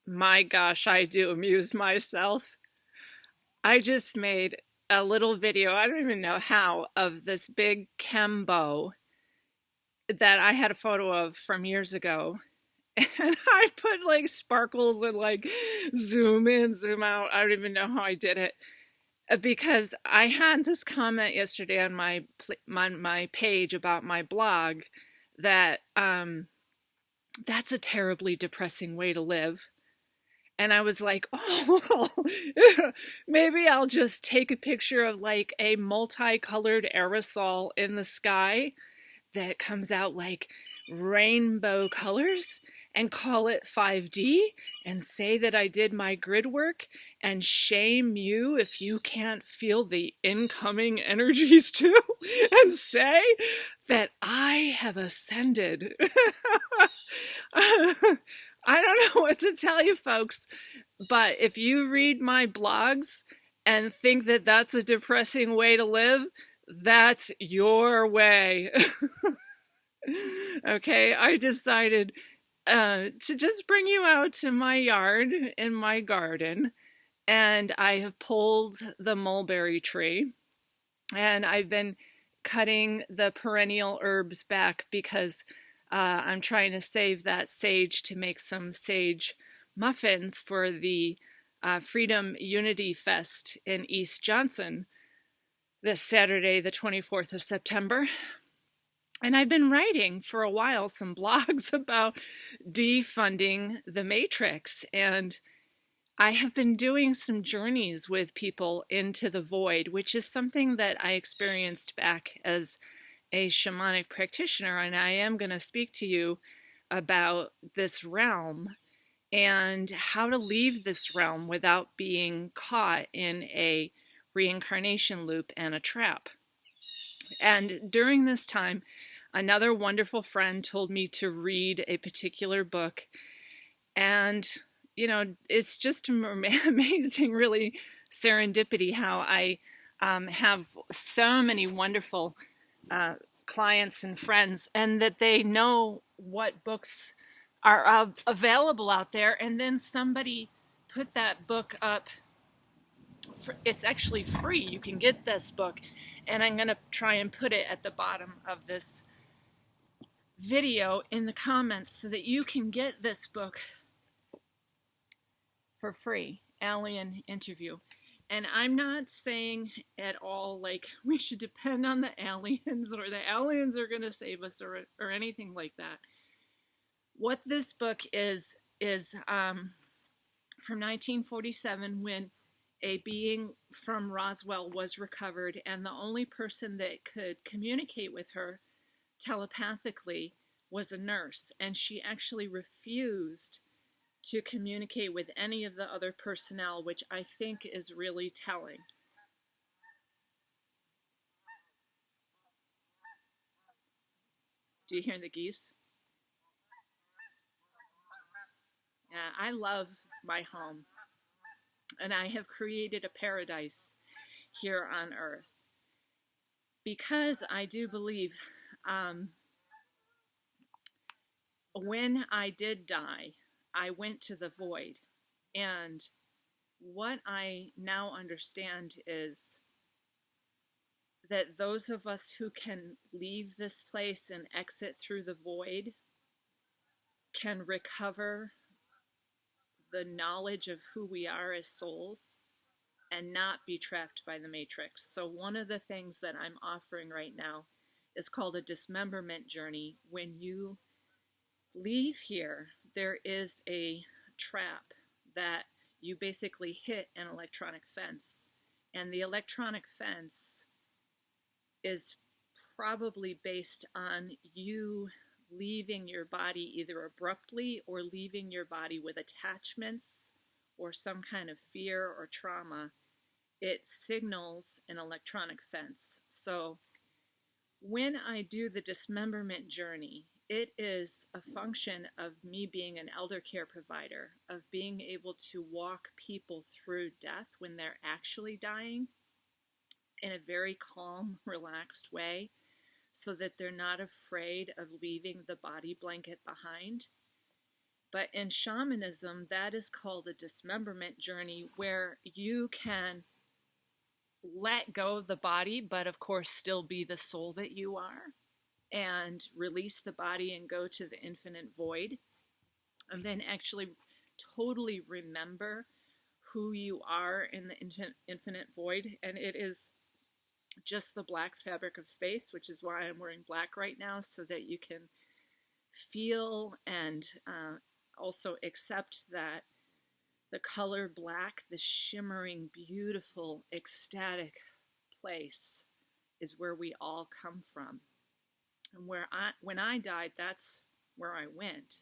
My gosh, I do amuse myself. I just made a little video, I don't even know how, of this big Kembo that I had a photo of from years ago. And I put like sparkles and like zoom in, zoom out. I don't even know how I did it. Because I had this comment yesterday on my page about my blog that that's a terribly depressing way to live. And I was like, oh, maybe I'll just take a picture of like a multicolored aerosol in the sky that comes out like rainbow colors and call it 5D and say that I did my grid work and shame you if you can't feel the incoming energies too and say that I have ascended. I don't know what to tell you folks, but if you read my blogs and think that that's a depressing way to live, that's your way. Okay, I decided to just bring you out to my yard in my garden, and I have pulled the mulberry tree, and I've been cutting the perennial herbs back because I'm trying to save that sage to make some sage muffins for the Freedom Unity Fest in East Johnson this Saturday, the 24th of September. And I've been writing for a while some blogs about defunding the matrix. And I have been doing some journeys with people into the void, which is something that I experienced back as a shamanic practitioner. And I am going to speak to you about this realm and how to leave this realm without being caught in a reincarnation loop and a trap. And during this time, another wonderful friend told me to read a particular book. And, you know, it's just amazing, really, serendipity how I have so many wonderful clients and friends, and that they know what books are available out there. And then somebody put that book up. It's actually free. You can get this book. And I'm going to try and put it at the bottom of this video in the comments so that you can get this book for free. Alien Interview. And I'm not saying at all like we should depend on the aliens or the aliens are going to save us or anything like that. What this book is from 1947 when a being from Roswell was recovered, and the only person that could communicate with her telepathically was a nurse, and she actually refused to communicate with any of the other personnel, which I think is really telling. Do you hear the geese? Yeah, I love my home, and I have created a paradise here on earth because I do believe when I did die, I went to the void. And what I now understand is that those of us who can leave this place and exit through the void can recover the knowledge of who we are as souls and not be trapped by the matrix. So one of the things that I'm offering right now is called a dismemberment journey. When you leave here, there is a trap that you basically hit an electronic fence. And the electronic fence is probably based on you leaving your body either abruptly or leaving your body with attachments or some kind of fear or trauma. It signals an electronic fence. So when I do the dismemberment journey, it is a function of me being an elder care provider, of being able to walk people through death when they're actually dying in a very calm, relaxed way, so that they're not afraid of leaving the body blanket behind. But in shamanism, that is called a dismemberment journey, where you can let go of the body, but of course still be the soul that you are, and release the body and go to the infinite void, and then actually totally remember who you are in the infinite void. And it is just the black fabric of space, which is why I'm wearing black right now, so that you can feel and also accept that the color black, the shimmering, beautiful, ecstatic place, is where we all come from. And when I died, that's where I went.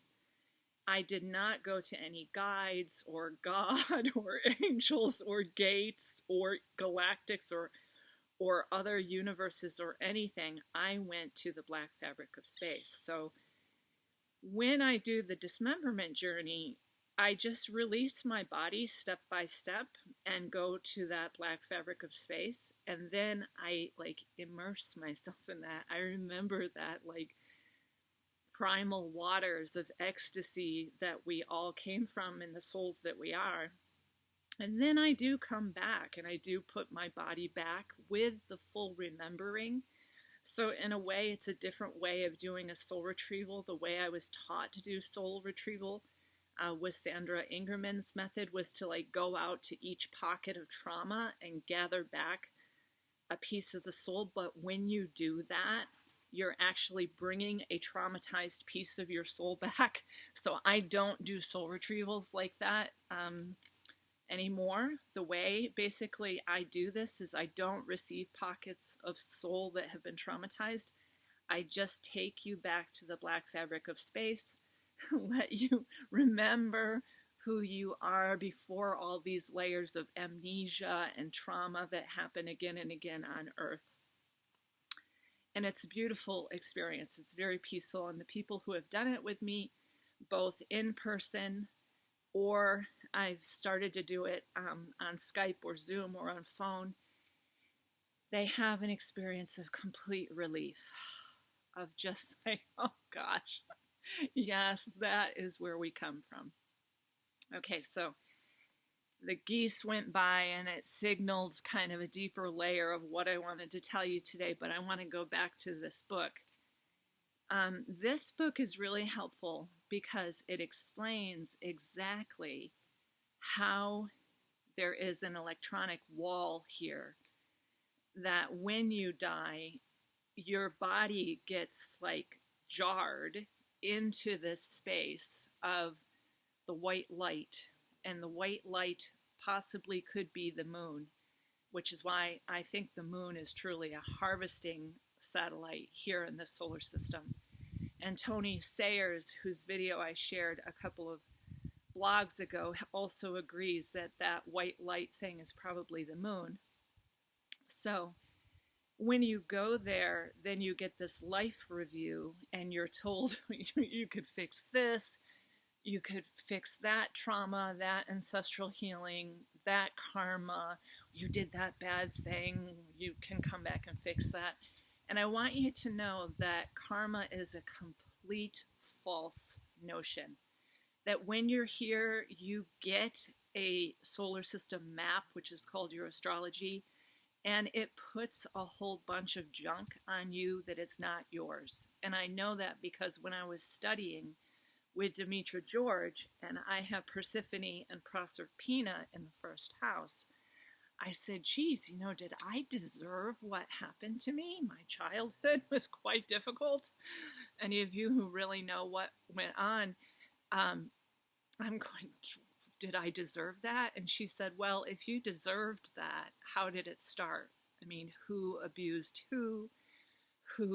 I did not go to any guides or God or angels or gates or galactics or other universes or anything. I went to the black fabric of space. So when I do the dismemberment journey, I just release my body step by step and go to that black fabric of space. And then I immerse myself in that. I remember that primal waters of ecstasy that we all came from in the souls that we are. And then I do come back and I do put my body back with the full remembering. So in a way, it's a different way of doing a soul retrieval. The way I was taught to do soul retrieval with Sandra Ingerman's method was to go out to each pocket of trauma and gather back a piece of the soul. But when you do that, you're actually bringing a traumatized piece of your soul back. So I don't do soul retrievals like that anymore. The way basically I do this is I don't receive pockets of soul that have been traumatized. I just take you back to the black fabric of space, let you remember who you are before all these layers of amnesia and trauma that happen again and again on Earth. And it's a beautiful experience. It's very peaceful. And the people who have done it with me, both in person or I've started to do it on Skype or Zoom or on phone, they have an experience of complete relief, of just oh gosh, yes, that is where we come from. Okay, so the geese went by and it signaled kind of a deeper layer of what I wanted to tell you today, but I want to go back to this book. This book is really helpful because it explains exactly how there is an electronic wall here, that when you die, your body gets jarred into this space of the white light, and the white light possibly could be the moon, which is why I think the moon is truly a harvesting satellite here in the solar system. And Tony Sayers, whose video I shared a couple of blogs ago, also agrees that that white light thing is probably the moon. So when you go there, then you get this life review and you're told you could fix this, you could fix that trauma, that ancestral healing, that karma, you did that bad thing, you can come back and fix that. And I want you to know that karma is a complete false notion. That when you're here, you get a solar system map, which is called your astrology, and it puts a whole bunch of junk on you that is not yours. And I know that because when I was studying with Demetra George, and I have Persephone and Proserpina in the first house, I said, geez, did I deserve what happened to me? My childhood was quite difficult. Any of you who really know what went on, I'm going, did I deserve that? And she said, well, if you deserved that, how did it start? I mean, who abused who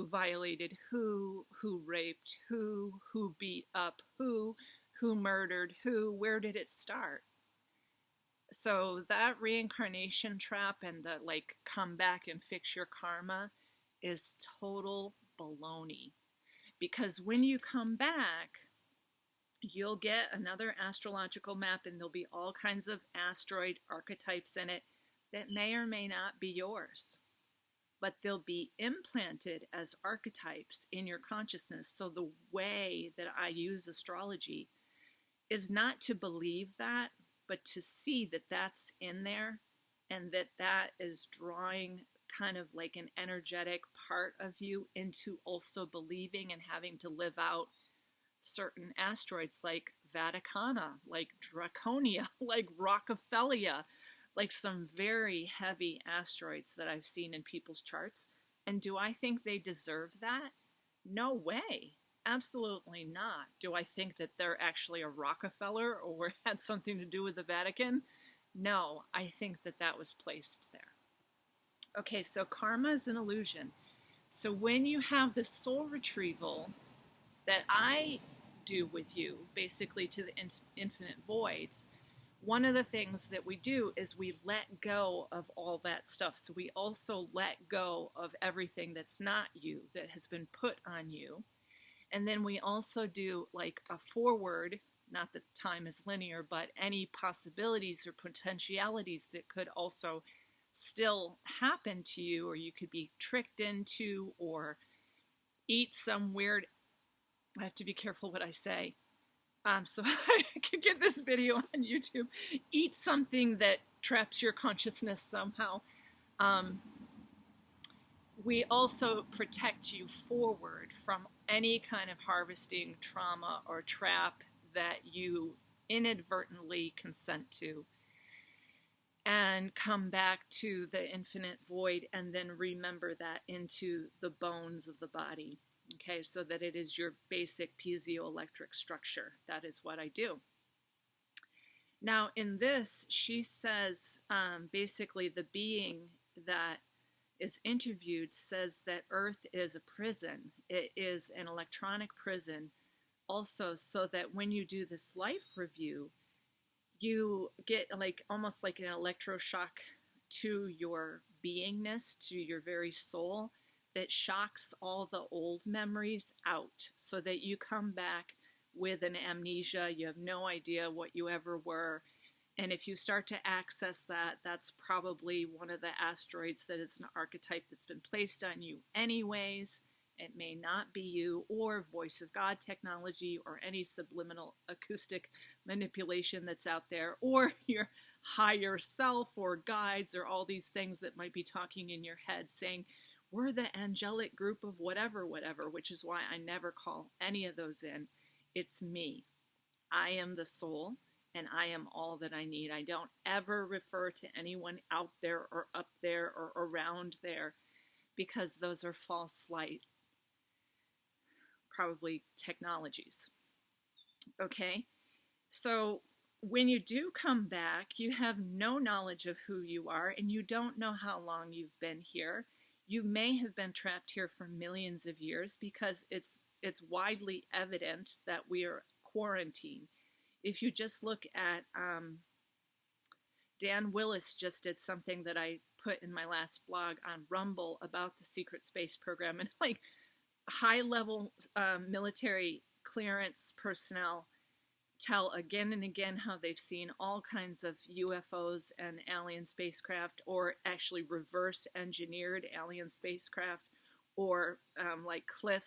violated who raped who beat up who murdered who, where did it start? So that reincarnation trap and the come back and fix your karma is total baloney. Because when you come back, you'll get another astrological map and there'll be all kinds of asteroid archetypes in it that may or may not be yours. But they'll be implanted as archetypes in your consciousness. So the way that I use astrology is not to believe that, but to see that that's in there and that that is drawing kind of like an energetic part of you into also believing and having to live out certain asteroids like Vaticana, like Draconia, like Rockefeller, like some very heavy asteroids that I've seen in people's charts. And do I think they deserve that? No way. Absolutely not. Do I think that they're actually a Rockefeller or had something to do with the Vatican? No, I think that that was placed there. Okay, so karma is an illusion. So when you have the soul retrieval that I do with you, basically to the infinite voids, one of the things that we do is we let go of all that stuff. So we also let go of everything that's not you, that has been put on you. And then we also do like a forward, not that time is linear, but any possibilities or potentialities that could also still happen to you, or you could be tricked into, or eat some weird, I have to be careful what I say, so I can get this video on YouTube, eat something that traps your consciousness somehow. We also protect you forward from any kind of harvesting, trauma, or trap that you inadvertently consent to, and come back to the infinite void and then remember that into the bones of the body. Okay, so that it is your basic piezoelectric structure. That is what I do. Now, in this, she says, basically the being that is interviewed says that Earth is a prison. It is an electronic prison also, so that when you do this life review, you get like almost like an electroshock to your beingness, to your very soul, that shocks all the old memories out, so that you come back with an amnesia. You have no idea what you ever were. And if you start to access that, that's probably one of the asteroids that is an archetype that's been placed on you anyways. It may not be you, or voice of God technology, or any subliminal acoustic manipulation that's out there, or your higher self, or guides, or all these things that might be talking in your head saying, we're the angelic group of whatever, which is why I never call any of those in. It's me. I am the soul, and I am all that I need. I don't ever refer to anyone out there or up there or around there, because those are false light, probably technologies. Okay? So when you do come back, you have no knowledge of who you are, and you don't know how long you've been here. You may have been trapped here for millions of years, because it's widely evident that we are quarantined. If you just look at, Dan Willis just did something that I put in my last blog on Rumble about the secret space program, and like high-level military clearance personnel tell again and again how they've seen all kinds of UFOs and alien spacecraft, or actually reverse engineered alien spacecraft, or like Cliff,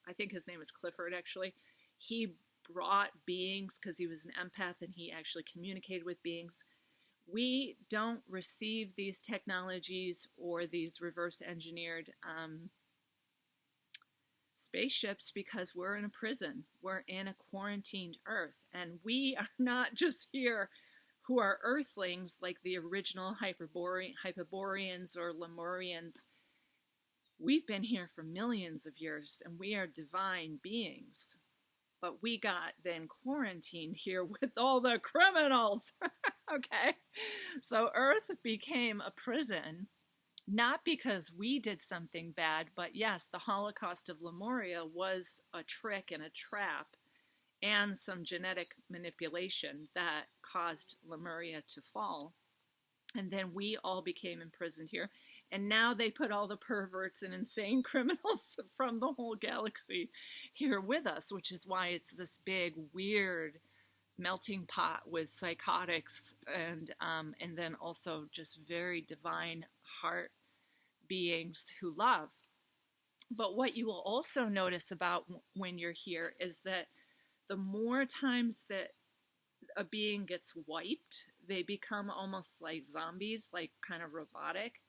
I think his name is Clifford actually, he brought beings because he was an empath and he actually communicated with beings. We don't receive these technologies or these reverse engineered spaceships because we're in a prison. We're in a quarantined Earth, and we are not just here who are Earthlings like the original Hyperboreans or Lemurians. We've been here for millions of years, and we are divine beings. But we got then quarantined here with all the criminals. Okay? So Earth became a prison, not because we did something bad, but yes, the Holocaust of Lemuria was a trick and a trap and some genetic manipulation that caused Lemuria to fall. And then we all became imprisoned here. And now they put all the perverts and insane criminals from the whole galaxy here with us, which is why it's this big, weird melting pot with psychotics and then also just very divine heart beings who love. But what you will also notice about when you're here is that the more times that a being gets wiped, they become almost like zombies, like kind of robotic.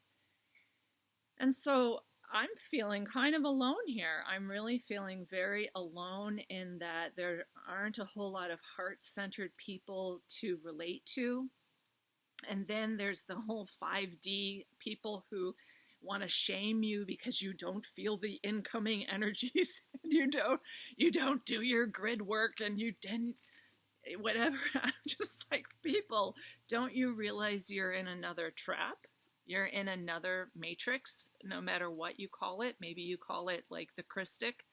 And so I'm feeling kind of alone here. I'm really feeling very alone in that there aren't a whole lot of heart-centered people to relate to. And then there's the whole 5D people who want to shame you because you don't feel the incoming energies and you don't do your grid work and you didn't whatever. I'm just like, people, don't you realize you're in another trap? You're in another matrix, no matter what you call it. Maybe you call it like the Christic.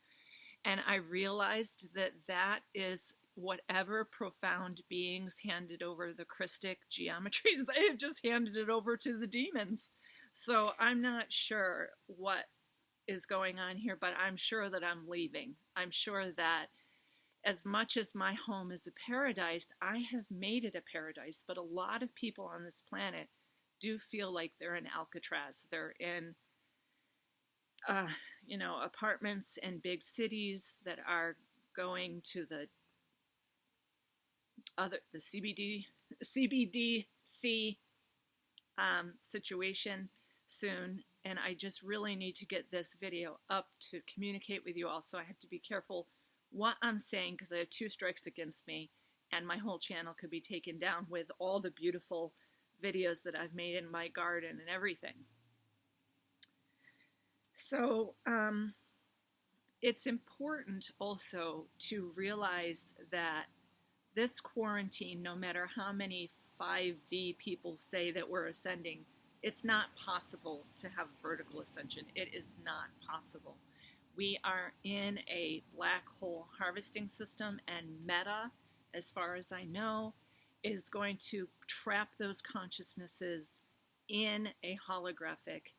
And I realized that that is whatever profound beings handed over the Christic geometries, they have just handed it over to the demons. So I'm not sure what is going on here, but I'm sure that I'm leaving. I'm sure that as much as my home is a paradise, I have made it a paradise, but a lot of people on this planet do feel like they're in Alcatraz. They're in, apartments in big cities that are going to the CBDC situation soon. And I just really need to get this video up to communicate with you all. So I have to be careful what I'm saying because I have 2 strikes against me and my whole channel could be taken down with all the beautiful videos that I've made in my garden and everything. So it's important also to realize that this quarantine, no matter how many 5D people say that we're ascending, it's not possible to have vertical ascension. It is not possible. We are in a black hole harvesting system, and Meta, as far as I know, is going to trap those consciousnesses in a holographic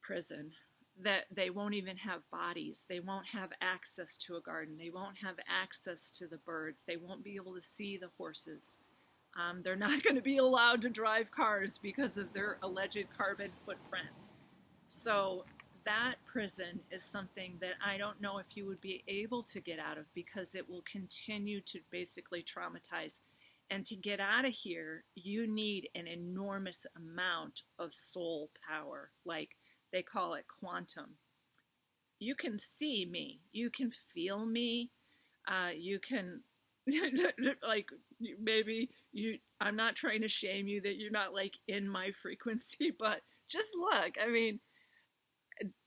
prison that they won't even have bodies. They won't have access to a garden. They won't have access to the birds. They won't be able to see the horses. They're not going to be allowed to drive cars because of their alleged carbon footprint. So that prison is something that I don't know if you would be able to get out of because it will continue to basically traumatize. And to get out of here, you need an enormous amount of soul power, like they call it quantum. You can see me. You can feel me. You can, like, maybe I'm not trying to shame you that you're not, like, in my frequency, but just look. I mean,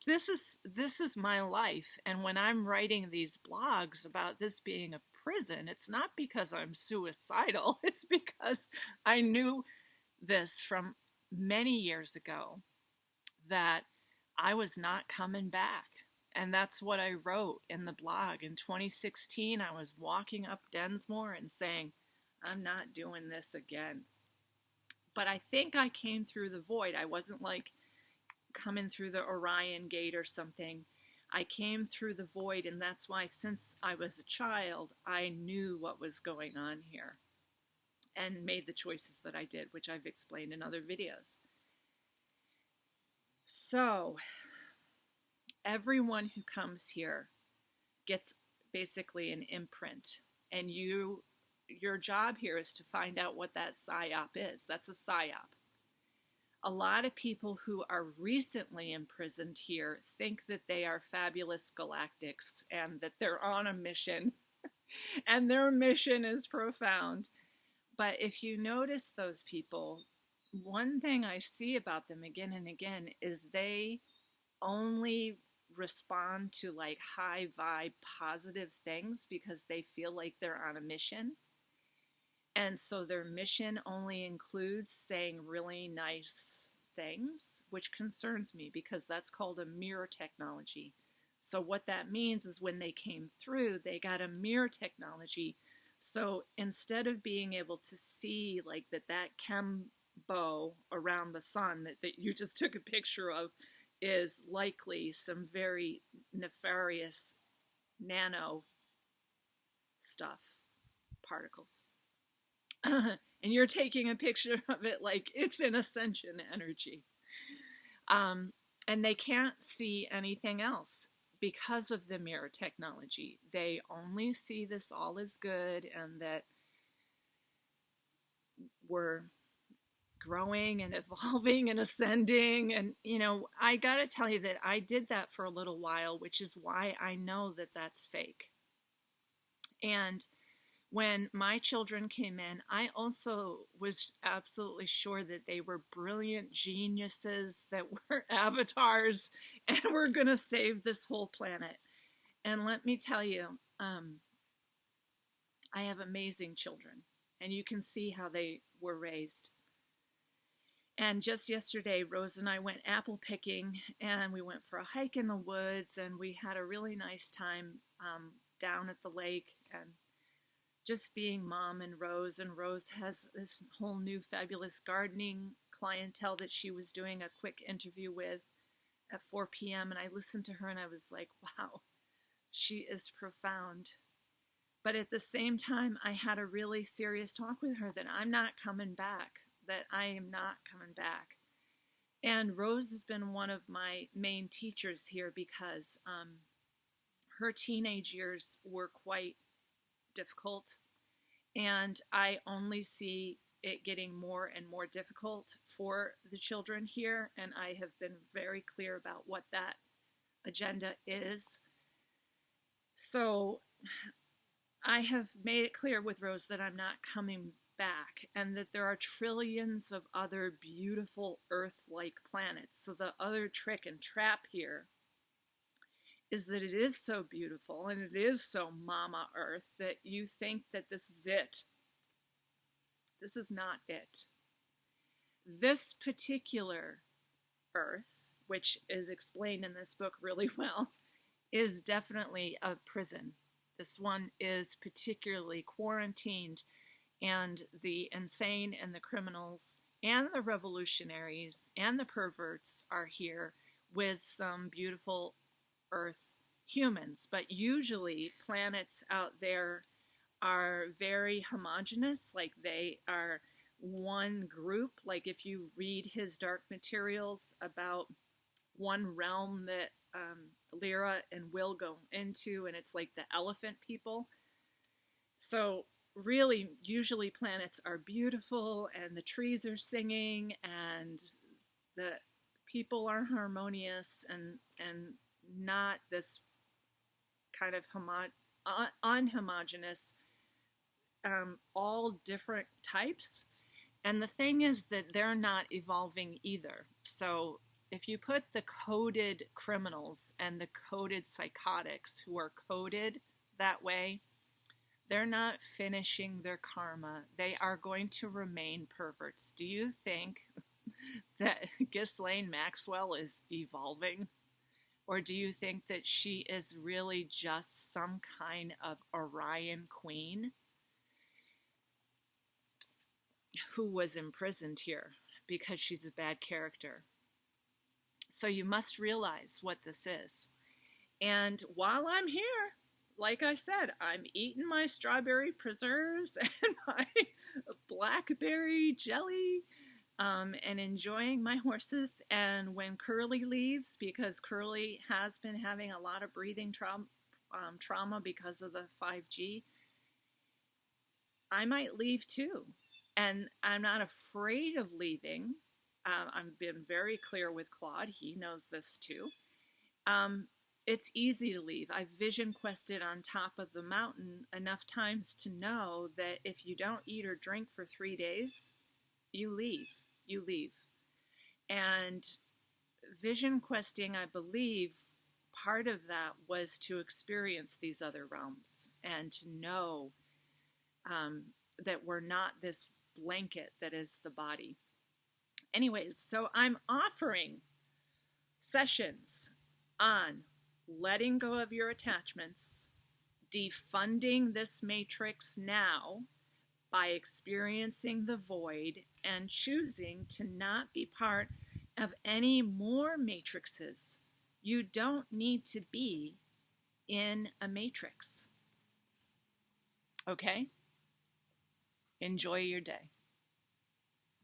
this is my life. And when I'm writing these blogs about this being a prison, it's not because I'm suicidal. It's because I knew this from many years ago that I was not coming back. And that's what I wrote in the blog. In 2016, I was walking up Densmore and saying, I'm not doing this again. But I think I came through the void. I wasn't like coming through the Orion gate or something. I came through the void, and that's why since I was a child, I knew what was going on here and made the choices that I did, which I've explained in other videos. So everyone who comes here gets basically an imprint, and your job here is to find out what that psyop is. That's a psyop. A lot of people who are recently imprisoned here think that they are fabulous galactics and that they're on a mission and their mission is profound. But if you notice those people, one thing I see about them again and again is they only respond to like high vibe positive things because they feel like they're on a mission. And so their mission only includes saying really nice things, which concerns me because that's called a mirror technology. So what that means is when they came through, they got a mirror technology. So instead of being able to see like that chem bow around the sun that you just took a picture of is likely some very nefarious nano stuff, particles. And you're taking a picture of it like it's an ascension energy. And they can't see anything else because of the mirror technology. They only see this all is good and that were growing and evolving and ascending. And, I got to tell you that I did that for a little while, which is why I know that that's fake. And when my children came in, I also was absolutely sure that they were brilliant geniuses that were avatars and were going to save this whole planet. And let me tell you, I have amazing children, and you can see how they were raised. And just yesterday, Rose and I went apple picking, and we went for a hike in the woods, and we had a really nice time down at the lake, and just being Mom and Rose. And Rose has this whole new fabulous gardening clientele that she was doing a quick interview with at 4 p.m. And I listened to her and I was like, wow, she is profound. But at the same time, I had a really serious talk with her that I'm not coming back, that I am not coming back. And Rose has been one of my main teachers here because her teenage years were quite difficult, and I only see it getting more and more difficult for the children here, and I have been very clear about what that agenda is. So I have made it clear with Rose that I'm not coming back, and that there are trillions of other beautiful Earth-like planets. So the other trick and trap here is that it is so beautiful and it is so Mama Earth that you think that this is it. This is not it. This particular Earth, which is explained in this book really well, is definitely a prison. This one is particularly quarantined, and the insane and the criminals and the revolutionaries and the perverts are here with some beautiful Earth humans. But usually planets out there are very homogenous, like they are one group. Like if you read his Dark Materials about one realm that Lyra and Will go into, and it's like the elephant people. So really, usually planets are beautiful and the trees are singing and the people are harmonious, and not this kind of unhomogeneous, all different types. And the thing is that they're not evolving either. So if you put the coded criminals and the coded psychotics who are coded that way, they're not finishing their karma. They are going to remain perverts. Do you think that Ghislaine Maxwell is evolving? Or do you think that she is really just some kind of Orion queen who was imprisoned here because she's a bad character? So you must realize what this is. And while I'm here, like I said, I'm eating my strawberry preserves and my blackberry jelly, and enjoying my horses. And when Curly leaves, because Curly has been having a lot of breathing trauma because of the 5G, I might leave too. And I'm not afraid of leaving. I've been very clear with Claude. He knows this too. It's easy to leave. I've vision quested on top of the mountain enough times to know that if you don't eat or drink for 3 days, you leave. You leave. And vision questing, I believe, part of that was to experience these other realms and to know that we're not this blanket that is the body. Anyways, so I'm offering sessions on letting go of your attachments, defunding this matrix now by experiencing the void and choosing to not be part of any more matrices. You don't need to be in a matrix. Okay? Enjoy your day.